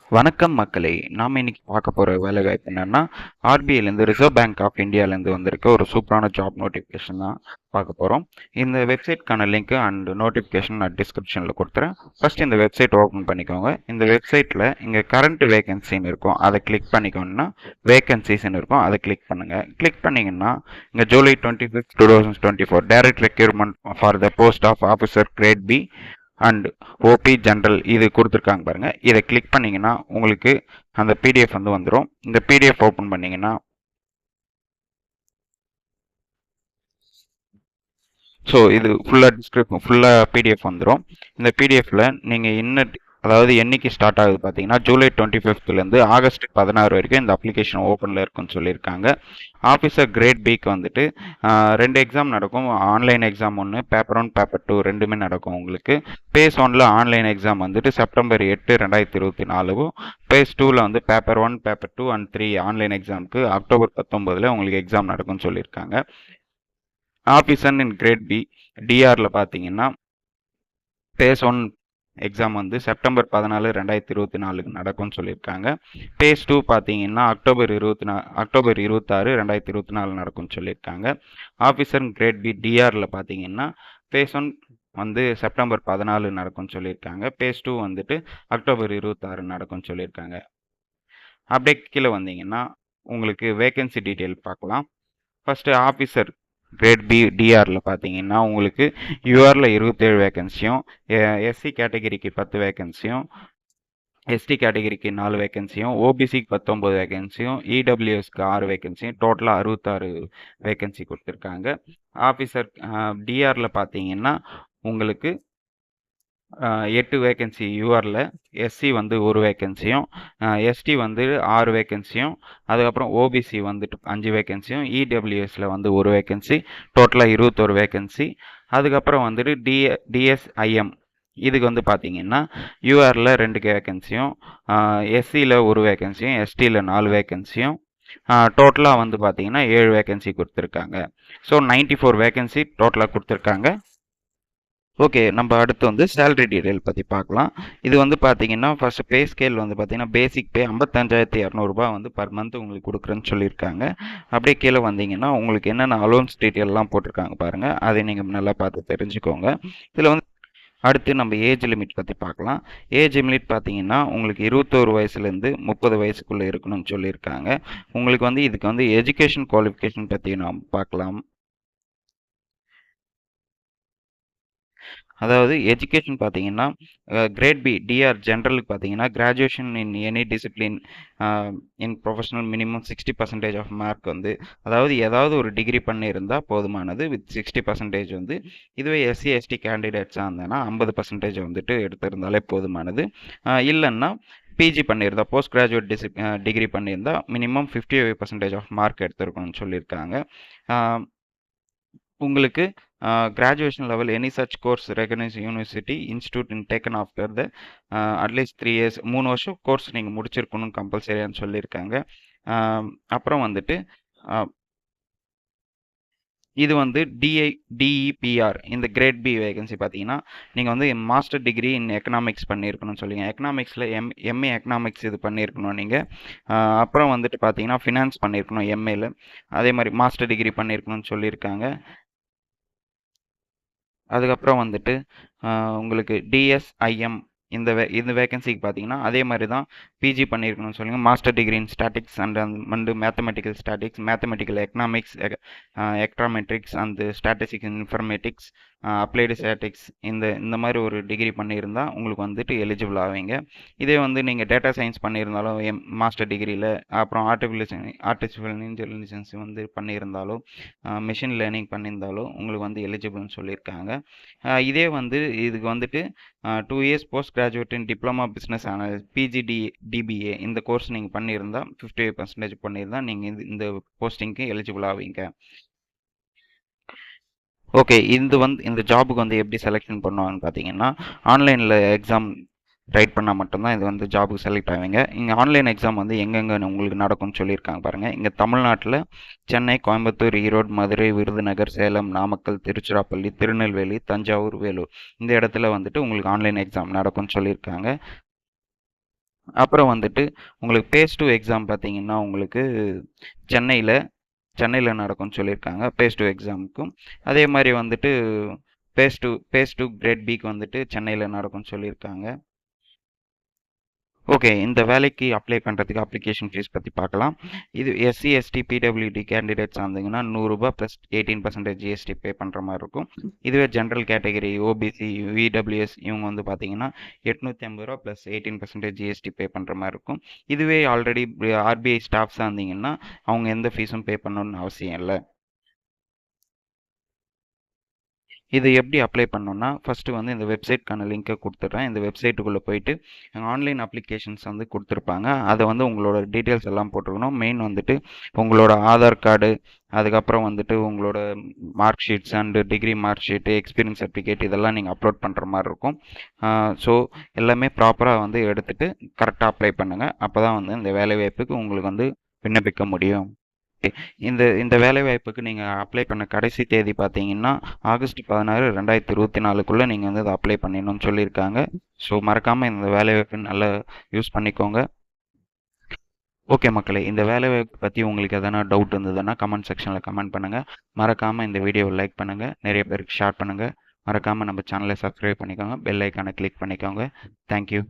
வணக்கம் மக்களே! நாம இன்னைக்கு பார்க்க போற வேலைவாய்ப்பு என்னன்னா, ஆர்பிஐலேருந்து ரிசர்வ் பேங்க் ஆஃப் இந்தியாலேருந்து வந்திருக்க ஒரு சூப்பரான ஜாப் நோட்டிஃபிகேஷன் தான் பார்க்க போறோம். இந்த வெப்சைட்க்கான லிங்க் அண்ட் நோட்டிஃபிகேஷன் நான் டிஸ்கிரிப்ஷனில் கொடுத்துறேன். ஃபர்ஸ்ட் இந்த வெப்சைட் ஓப்பன் பண்ணிக்கோங்க. இந்த வெப்சைட்டில் இங்கே கரண்ட் வேகன்சின்னு இருக்கும். அதை கிளிக் பண்ணிக்கோங்கன்னா வேகன்சிஸ்ன்னு இருக்கும். அதை கிளிக் பண்ணுங்க. கிளிக் பண்ணீங்கன்னா இங்கே July 25, 2024 direct recruitment for the post of officer grade B and OB general இது கொடுத்துருக்காங்க பாருங்க. இதை கிளிக் பண்ணீங்கன்னா உங்களுக்கு அந்த பிடிஎஃப் வந்து வந்துடும். இந்த பிடிஎஃப் ஓப்பன் பண்ணீங்கன்னா ஸோ இது ஃபுல்லாக பிடிஎஃப் வந்துடும். இந்த பிடிஎஃப்ல நீங்கள் அதாவது என்னைக்கு ஸ்டார்ட் ஆகுது பார்த்தீங்கன்னா ஜூலை 25லேருந்து ஆகஸ்ட் 16 வரைக்கும் இந்த அப்ளிகேஷன் ஓப்பனில் இருக்குன்னு சொல்லியிருக்காங்க. ஆஃபீஸர் கிரேட் பிக்கு வந்துட்டு 2 எக்ஸாம் நடக்கும். ஆன்லைன் எக்ஸாம் ஒன்று, பேப்பர் 1 பேப்பர் 2 ரெண்டுமே நடக்கும் உங்களுக்கு. பேஸ் 1ல் ஆன்லைன் எக்ஸாம் வந்துட்டு செப்டம்பர் 8, 2024. பேஸ் 2ல் வந்து பேப்பர் 1 பேப்பர் 2 அண்ட் 3 ஆன்லைன் எக்ஸாமுக்கு அக்டோபர் 19 உங்களுக்கு எக்ஸாம் நடக்கும்னு சொல்லியிருக்காங்க. ஆஃபீஸர் இன் கிரேட் பி டிஆரில் பார்த்தீங்கன்னா பேஸ் 1 எக்ஸாம் வந்து செப்டம்பர் 14, 2024 நடக்கும்னு சொல்லியிருக்காங்க. பேஸ் 2 பார்த்தீங்கன்னா அக்டோபர் 26, 2024 நடக்கும்னு சொல்லியிருக்காங்க. ஆஃபீஸர் கிரேட் பி டிஆரில் பார்த்தீங்கன்னா பேஸ் 1 வந்து செப்டம்பர் 14 நடக்கும்னு சொல்லியிருக்காங்க. பேஸ் 2 வந்துட்டு அக்டோபர் 26 நடக்கும்னு சொல்லியிருக்காங்க. அப்படியே கீழே வந்தீங்கன்னா உங்களுக்கு வேகன்சி டீட்டெயில் பார்க்கலாம். ஃபர்ஸ்ட் ஆஃபீஸர் கிரேட் பி டிஆரில் பார்த்தீங்கன்னா உங்களுக்கு யூஆரில் 27 வேகன்சியும், எஸ்சி கேட்டகிரிக்கு 10 வேகன்சியும், எஸ்டி கேட்டகிரிக்கு 4 வேகன்சியும், ஓபிசிக்கு 19 வேகன்சியும், இடபிள்யூஎஸ்க்கு 6 வேகன்சியும், டோட்டலாக 66 வேகன்சி கொடுத்துருக்காங்க. ஆஃபீஸர் டிஆரில் பார்த்தீங்கன்னா உங்களுக்கு 8 வேகன்சி யூஆரில், எஸ்சி வந்து 1 வேகன்சியும், எஸ்டி வந்து 6 வேகன்சியும், அதுக்கப்புறம் ஓபிசி வந்துட்டு 5 வேகன்சியும், இடபிள்யூஎஸில் வந்து 1 வேகன்சி, டோட்டலாக 21 வேகன்சி. அதுக்கப்புறம் வந்துட்டு டிஎஸ்ஐஎம் இதுக்கு வந்து பார்த்தீங்கன்னா யூஆரில் 2 வேகன்சியும், எஸ்சியில் 1 வேகன்சியும், எஸ்டியில் 4 வேகன்சியும், டோட்டலாக வந்து பார்த்தீங்கன்னா 7 வேகன்சி கொடுத்துருக்காங்க. ஸோ 94 வேகன்சி டோட்டலாக கொடுத்துருக்காங்க. ஓகே, நம்ம அடுத்து வந்து சேலரி டீடைல் பற்றி பார்க்கலாம். இது வந்து பார்த்தீங்கன்னா ஃபர்ஸ்ட் பே ஸ்கேல் வந்து பார்த்தீங்கன்னா பேசிக் பே 55,200 வந்து பர் மந்த் உங்களுக்கு கொடுக்குறேன்னு சொல்லியிருக்காங்க. அப்படியே கீழே வந்தீங்கன்னா உங்களுக்கு என்னென்ன அலோன்ஸ் டீட்டெயிலெலாம் போட்டிருக்காங்க பாருங்கள். அதை நீங்கள் நல்லா பார்த்து தெரிஞ்சுக்கோங்க. இதில் வந்து அடுத்து நம்ம ஏஜ் லிமிட் பற்றி பார்க்கலாம். ஏஜ் லிமிட் பார்த்தீங்கன்னா உங்களுக்கு 21 வயசுலேருந்து 30 வயசுக்குள்ளே இருக்கணும்னு சொல்லியிருக்காங்க. உங்களுக்கு வந்து இதுக்கு வந்து எஜுகேஷன் குவாலிஃபிகேஷன் பற்றி நாம் பார்க்கலாம். அதாவது எஜுகேஷன் பார்த்தீங்கன்னா கிரேட் பி டிஆர் ஜென்ரலுக்கு பார்த்தீங்கன்னா graduation in any discipline in professional minimum 60% of mark வந்து, அதாவது ஏதாவது ஒரு டிகிரி பண்ணியிருந்தால் போதுமானது வித் 60% வந்து. இதுவே எஸ்சி எஸ்டி கேண்டிடேட்ஸாக இருந்தேன்னா 50% வந்துட்டு எடுத்திருந்தாலே போதுமானது. இல்லைன்னா பிஜி பண்ணியிருந்தா போஸ்ட் கிராஜுவேட் டிகிரி பண்ணியிருந்தால் மினிமம் 55% ஆஃப் மார்க் எடுத்திருக்கணும்னு சொல்லியிருக்காங்க. உங்களுக்கு graduation level any such course recognise university institute in taken after the at least 3 years 3 வருஷம் கோர்ஸ் நீங்கள் முடிச்சிருக்கணும் கம்பல்சரியான்னு சொல்லியிருக்காங்க. அப்புறம் வந்துட்டு இது வந்து டிஇபிஆர் இந்த கிரேட் பி வேகன்சி பார்த்தீங்கன்னா நீங்கள் வந்து மாஸ்டர் டிகிரி இன் எக்கனாமிக்ஸ் பண்ணியிருக்கணும்னு சொல்லிங்க. எக்கனாமிக்ஸில் எம்ஏ எக்கனாமிக்ஸ் இது பண்ணியிருக்கணும் நீங்கள். அப்புறம் வந்துட்டு பார்த்தீங்கன்னா ஃபினான்ஸ் பண்ணியிருக்கணும் எம்ஏல. அதே மாதிரி மாஸ்டர் டிகிரி பண்ணியிருக்கணும்னு சொல்லியிருக்காங்க. அதுக்கப்புறம் வந்துட்டு உங்களுக்கு டிஎஸ்ஐஎம் இந்த வேகன்சிக்கு பார்த்தீங்கன்னா அதே மாதிரி தான் பிஜி பண்ணியிருக்கணும்னு சொல்லுங்க. Master degree in statics and mathematical statics, mathematical economics, econometrics and statistics informatics, applied statics இந்த மாதிரி ஒரு டிகிரி பண்ணியிருந்தால் உங்களுக்கு வந்துட்டு எலிஜிபிள் ஆவீங்க. இதே வந்து நீங்கள் டேட்டா சயின்ஸ் பண்ணியிருந்தாலும் மாஸ்டர் டிகிரியில், அப்புறம் ஆர்டிஃபிஷியல் இன்டெலிஜென்ஸ் வந்து பண்ணியிருந்தாலும், மிஷின் லேர்னிங் பண்ணியிருந்தாலும் உங்களுக்கு வந்து எலிஜிபிள்னு சொல்லியிருக்காங்க. இதே வந்து இதுக்கு வந்துட்டு 2 இயர்ஸ் போஸ்ட் கிராஜுவேட் இன் டிப்ளமா பிஸ்னஸ் அனாலிசிஸ் பிஜிடிபிஏ இந்த கோர்ஸ் நீங்கள் பண்ணியிருந்தால் 58% பண்ணியிருந்தால் நீங்கள் இந்த போஸ்டிங்க்கு எலிஜிபிள் ஆவீங்க. ஓகே, இந்த ஜாபுக்கு வந்து எப்படி செலெக்ஷன் பண்ணுவாங்கன்னு பார்த்தீங்கன்னா ஆன்லைனில் எக்ஸாம் ரைட் பண்ணால் மட்டும்தான் இது வந்து ஜாபுக்கு செலக்ட் ஆவீங்க. இங்கே ஆன்லைன் எக்ஸாம் வந்து எங்கெங்கே உங்களுக்கு நடக்கும்னு சொல்லியிருக்காங்க பாருங்கள். இங்கே தமிழ்நாட்டில் சென்னை, கோயம்புத்தூர், ஈரோடு, மதுரை, விருதுநகர், சேலம், நாமக்கல், திருச்சிராப்பள்ளி, திருநெல்வேலி, தஞ்சாவூர், வேலூர் இந்த இடத்துல வந்துட்டு உங்களுக்கு ஆன்லைன் எக்ஸாம் நடக்கும்னு சொல்லியிருக்காங்க. அப்புறம் வந்துட்டு உங்களுக்கு பேஸ் டூ எக்ஸாம் பார்த்தீங்கன்னா உங்களுக்கு சென்னையில் சென்னையில் நடக்கும்னு சொல்லியிருக்காங்க பேஸ் டூ எக்ஸாமுக்கும். அதே மாதிரி வந்துட்டு பேஸ் டூ கிரேட் பிக்கு வந்துட்டு சென்னையில் நடக்கும்னு சொல்லியிருக்காங்க. ஓகே, இந்த வேலைக்கு அப்ளை பண்ணுறதுக்கு அப்ளிகேஷன் ஃபீஸ் பற்றி பார்க்கலாம். இது எஸ்சி எஸ்டி பிடபிள்யூடி கேண்டிடேட்ஸ் வந்தீங்கன்னா ₹100 ப்ளஸ் 18% ஜிஎஸ்டி பே பண்ணுற மாதிரி இருக்கும். இதுவே ஜென்ரல் கேட்டகரி ஓபிசி விடபிள்யூஎஸ் இவங்க வந்து பார்த்தீங்கன்னா ₹850 ப்ளஸ் 18% ஜிஎஸ்டி பே பண்ணுற மாதிரி இருக்கும். இதுவே ஆல்ரெடி ஆர்பிஐ ஸ்டாஃப்ஸாக இருந்தீங்கன்னா அவங்க எந்த ஃபீஸும் பே பண்ணணும்னு அவசியம் இல்லை. இது எப்படி அப்ளை பண்ணணும்னா, ஃபஸ்ட்டு வந்து இந்த வெப்சைட்க்கான லிங்க்கை குடுத்துடுறேன். இந்த வெப்சைட்டுக்குள்ளே போயிட்டு ஆன்லைன் அப்ளிகேஷன்ஸ் வந்து குடுத்துருப்பாங்க. அதை வந்து உங்களோட டீட்டெயில்ஸ் எல்லாம் போட்டுருக்கணும். மெயின் வந்துட்டு உங்களோட ஆதார் கார்டு, அதுக்கப்புறம் வந்துட்டு உங்களோட mark sheets and degree mark sheet, experience certificate இதெல்லாம் நீங்கள் அப்லோட் பண்ணுற மாதிரி இருக்கும். ஸோ எல்லாமே ப்ராப்பராக வந்து எடுத்துட்டு கரெக்டாக அப்ளை பண்ணுங்கள். அப்போ தான் வந்து இந்த வேலைவாய்ப்புக்கு உங்களுக்கு வந்து விண்ணப்பிக்க முடியும். இந்த இந்த வேலைவாய்ப்புக்கு நீங்கள் அப்ளை பண்ண கடைசி தேதி பார்த்தீங்கன்னா ஆகஸ்ட் 16 2024க்குள்ளே நீங்கள் வந்து அதை அப்ளை பண்ணிடணும்னு சொல்லியிருக்காங்க. ஸோ மறக்காமல் இந்த வேலைவாய்ப்பு நல்லா யூஸ் பண்ணிக்கோங்க. ஓகே மக்களே, இந்த வேலைவாய்ப்பு பற்றி உங்களுக்கு எதனா டவுட் இருந்ததுன்னா கமெண்ட் செக்ஷனில் கமெண்ட் பண்ணுங்கள். மறக்காமல் இந்த வீடியோவை லைக் பண்ணுங்கள், நிறைய பேருக்கு ஷேர் பண்ணுங்கள். மறக்காமல் நம்ம சேனலை சப்ஸ்கிரைப் பண்ணிக்கோங்க, பெல் ஐக்கானை கிளிக் பண்ணிக்கோங்க. தேங்க்யூ.